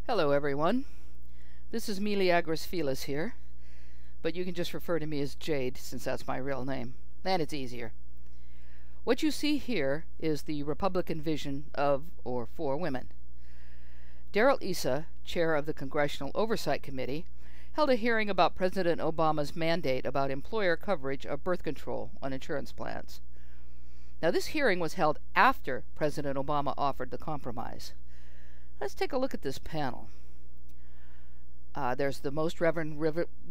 Hello everyone, this is Miliagris Felis here, but you can just refer to me as Jade since that's my real name, and it's easier. What you see here is the Republican vision of or for women. Darrell Issa, chair of the Congressional Oversight Committee, held a hearing about President Obama's mandate about employer coverage of birth control on insurance plans. Now this hearing was held after President Obama offered the compromise. Let's take a look at this panel. There's the Most Reverend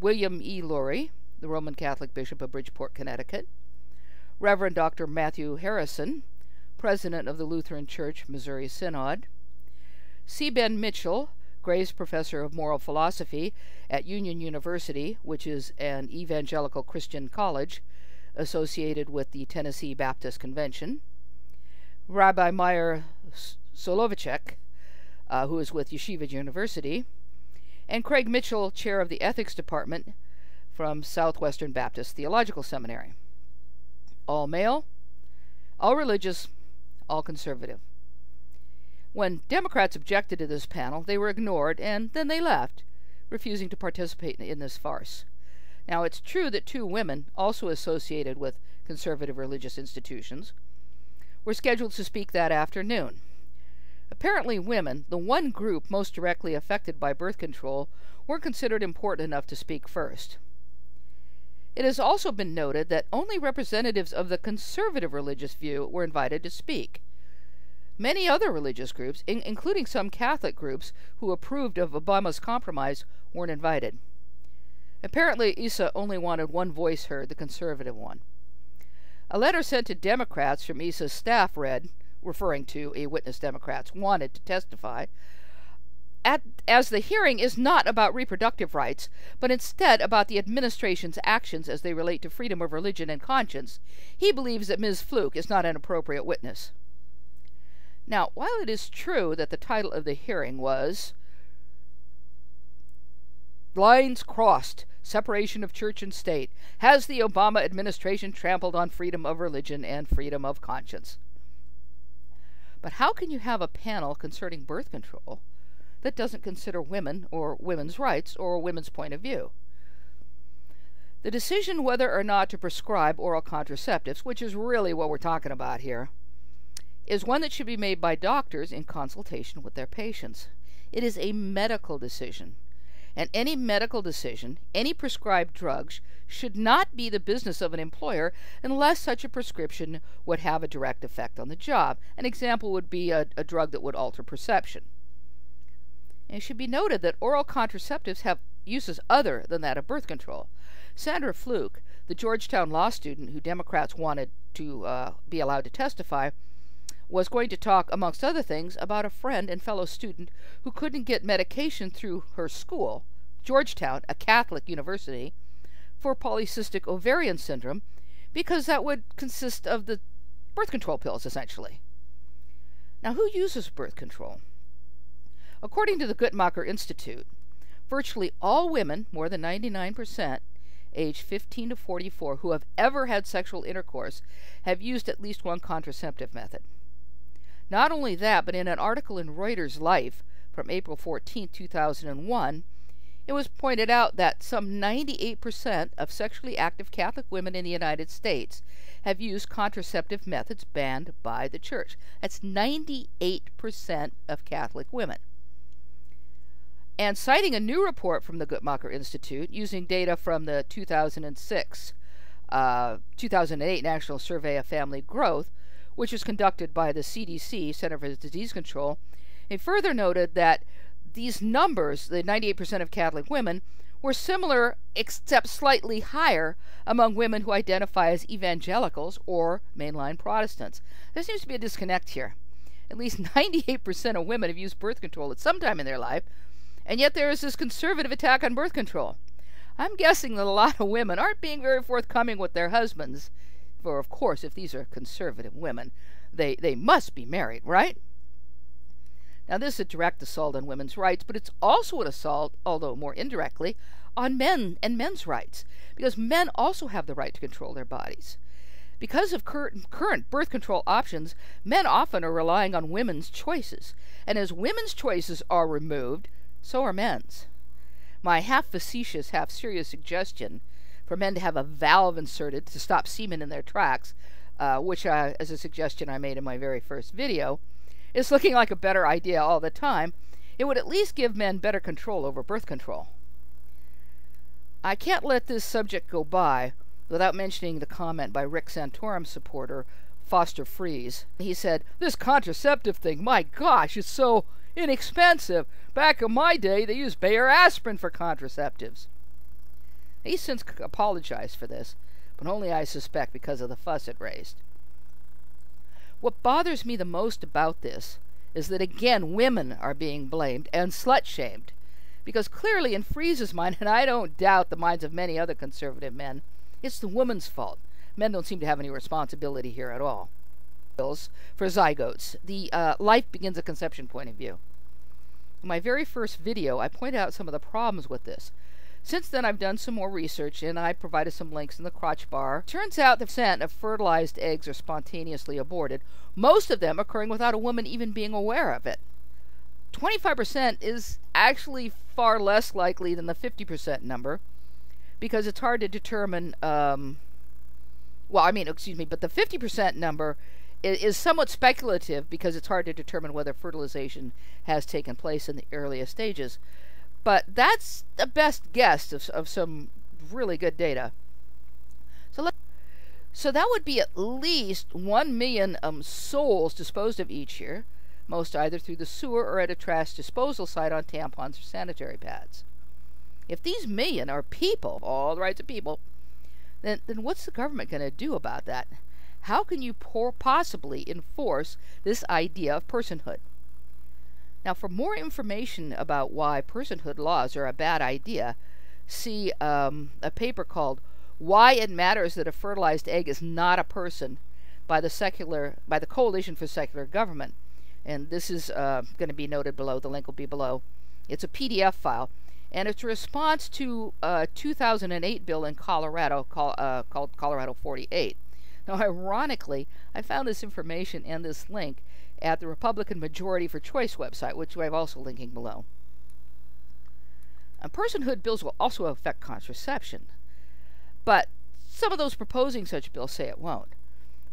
William E. Laurie, the Roman Catholic Bishop of Bridgeport, Connecticut. Reverend Dr. Matthew Harrison, President of the Lutheran Church Missouri Synod. C. Ben Mitchell, Grace Professor of Moral Philosophy at Union University, which is an evangelical Christian college associated with the Tennessee Baptist Convention. Rabbi Meyer Solovicek, who is with Yeshiva University, and Craig Mitchell, chair of the Ethics Department from Southwestern Baptist Theological Seminary. All male, all religious, all conservative. When Democrats objected to this panel, they were ignored, and then they left, refusing to participate in this farce. Now, it's true that two women, also associated with conservative religious institutions, were scheduled to speak that afternoon. Apparently women, the one group most directly affected by birth control, weren't considered important enough to speak first. It has also been noted that only representatives of the conservative religious view were invited to speak. Many other religious groups, including some Catholic groups who approved of Obama's compromise, weren't invited. Apparently Issa only wanted one voice heard, the conservative one. A letter sent to Democrats from Issa's staff read, referring to a witness Democrats wanted to testify, as the hearing is not about reproductive rights, but instead about the administration's actions as they relate to freedom of religion and conscience, he believes that Ms. Fluke is not an appropriate witness. Now, while it is true that the title of the hearing was Lines Crossed, Separation of Church and State, Has the Obama Administration Trampled on Freedom of Religion and Freedom of Conscience? But how can you have a panel concerning birth control that doesn't consider women or women's rights or a women's point of view? The decision whether or not to prescribe oral contraceptives, which is really what we're talking about here, is one that should be made by doctors in consultation with their patients. It is a medical decision, and any medical decision, any prescribed drugs, should not be the business of an employer unless such a prescription would have a direct effect on the job. An example would be a drug that would alter perception. And it should be noted that oral contraceptives have uses other than that of birth control. Sandra Fluke, the Georgetown law student who Democrats wanted to be allowed to testify, was going to talk, amongst other things, about a friend and fellow student who couldn't get medication through her school, Georgetown, a Catholic university, for polycystic ovarian syndrome, because that would consist of the birth control pills, essentially. Now, who uses birth control? According to the Guttmacher Institute, virtually all women, more than 99%, aged 15 to 44, who have ever had sexual intercourse, have used at least one contraceptive method. Not only that, but in an article in Reuters Life from April 14, 2001, it was pointed out that some 98% of sexually active Catholic women in the United States have used contraceptive methods banned by the Church. That's 98% of Catholic women. And citing a new report from the Guttmacher Institute, using data from the 2008 National Survey of Family Growth, which was conducted by the CDC, Center for Disease Control, it further noted that these numbers, the 98% of Catholic women, were similar except slightly higher among women who identify as evangelicals or mainline Protestants. There seems to be a disconnect here. At least 98% of women have used birth control at some time in their life, and yet there is this conservative attack on birth control. I'm guessing that a lot of women aren't being very forthcoming with their husbands, for of course, if these are conservative women, they must be married, right? Now, this is a direct assault on women's rights, but it's also an assault, although more indirectly, on men and men's rights, because men also have the right to control their bodies. Because of current birth control options, men often are relying on women's choices, and as women's choices are removed, So are men's. My half-facetious, half-serious suggestion for men to have a valve inserted to stop semen in their tracks, which is a suggestion I made in my very first video, is looking like a better idea all the time. It would at least give men better control over birth control. I can't let this subject go by without mentioning the comment by Rick Santorum supporter Foster Freeze. He said, "This contraceptive thing, my gosh, is so inexpensive. Back in my day, they used Bayer aspirin for contraceptives." He's since apologized for this, but only, I suspect, because of the fuss it raised. What bothers me the most about this is that, again, women are being blamed and slut-shamed, because clearly in Freeze's mind, and I don't doubt the minds of many other conservative men, it's the woman's fault. Men don't seem to have any responsibility here at all. For zygotes, the life begins at conception point of view. In my very first video, I pointed out some of the problems with this. Since then, I've done some more research, and I provided some links in the crotch bar. Turns out the percent of fertilized eggs are spontaneously aborted, most of them occurring without a woman even being aware of it. 25% is actually far less likely than the 50% number, because it's hard to determine, but the 50% number is somewhat speculative because it's hard to determine whether fertilization has taken place in the earliest stages. But that's the best guess of some really good data. So that would be at least 1 million souls disposed of each year, most either through the sewer or at a trash disposal site on tampons or sanitary pads. If these million are people, all the rights of people, then what's the government going to do about that? How can you possibly enforce this idea of personhood? Now, for more information about why personhood laws are a bad idea, see a paper called "Why It Matters That a Fertilized Egg Is Not a Person" by the Coalition for Secular Government. And this is going to be noted below. The link will be below. It's a PDF file, and it's a response to a 2008 bill in Colorado called Colorado 48. Now, ironically, I found this information and this link at the Republican Majority for Choice website, which I'm also linking below. And personhood bills will also affect contraception, but some of those proposing such bills say it won't.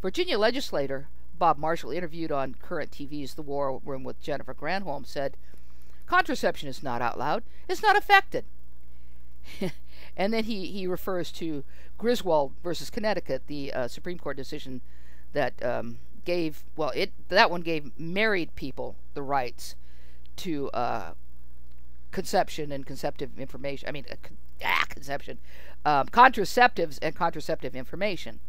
Virginia legislator Bob Marshall, interviewed on Current TV's The War Room with Jennifer Granholm, said, "Contraception is not outlawed. It's not affected." And then he refers to Griswold versus Connecticut, the Supreme Court decision that gave married people the rights to conception and conceptive information. Contraceptives and contraceptive information.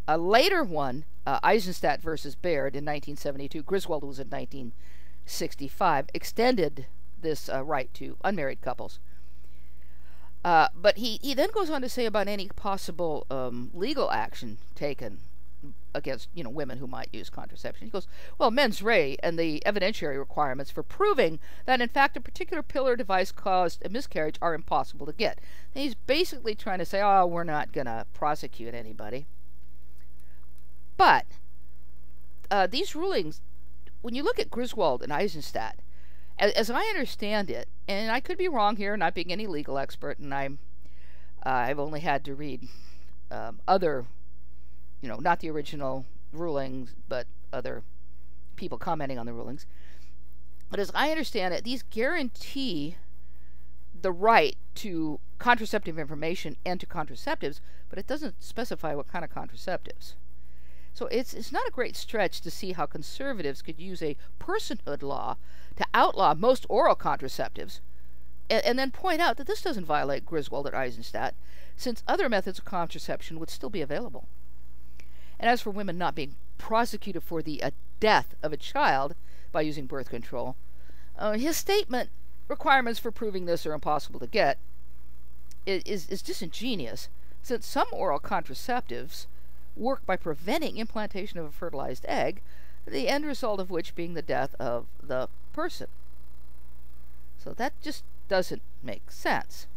A later one, Eisenstadt versus Baird in 1972, Griswold was in 1965, extended this right to unmarried couples. But he then goes on to say about any possible legal action taken against women who might use contraception. He goes, "Well, mens rea and the evidentiary requirements for proving that in fact a particular pill or device caused a miscarriage are impossible to get." And he's basically trying to say, "Oh, we're not going to prosecute anybody." But these rulings, when you look at Griswold and Eisenstadt, as I understand it, and I could be wrong here, not being any legal expert, and I've only had to read other, not the original rulings, but other people commenting on the rulings. But as I understand it, these guarantee the right to contraceptive information and to contraceptives, but it doesn't specify what kind of contraceptives. So it's not a great stretch to see how conservatives could use a personhood law to outlaw most oral contraceptives, and then point out that this doesn't violate Griswold or Eisenstadt, since other methods of contraception would still be available. And as for women not being prosecuted for the death of a child by using birth control, his statement, "Requirements for proving this are impossible to get," is disingenuous, since some oral contraceptives work by preventing implantation of a fertilized egg, the end result of which being the death of the person. So that just doesn't make sense.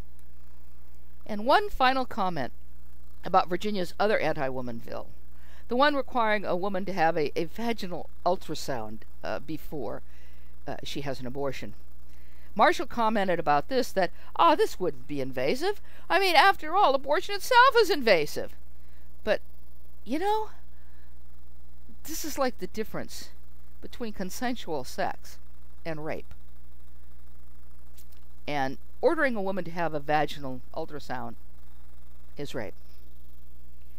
And one final comment about Virginia's other anti-woman bill, the one requiring a woman to have a vaginal ultrasound before she has an abortion. Marshall commented about this that, this wouldn't be invasive. I mean, after all, abortion itself is invasive. But, you know, this is like the difference between consensual sex and rape. And ordering a woman to have a vaginal ultrasound is rape.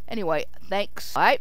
Anyway, thanks. Bye.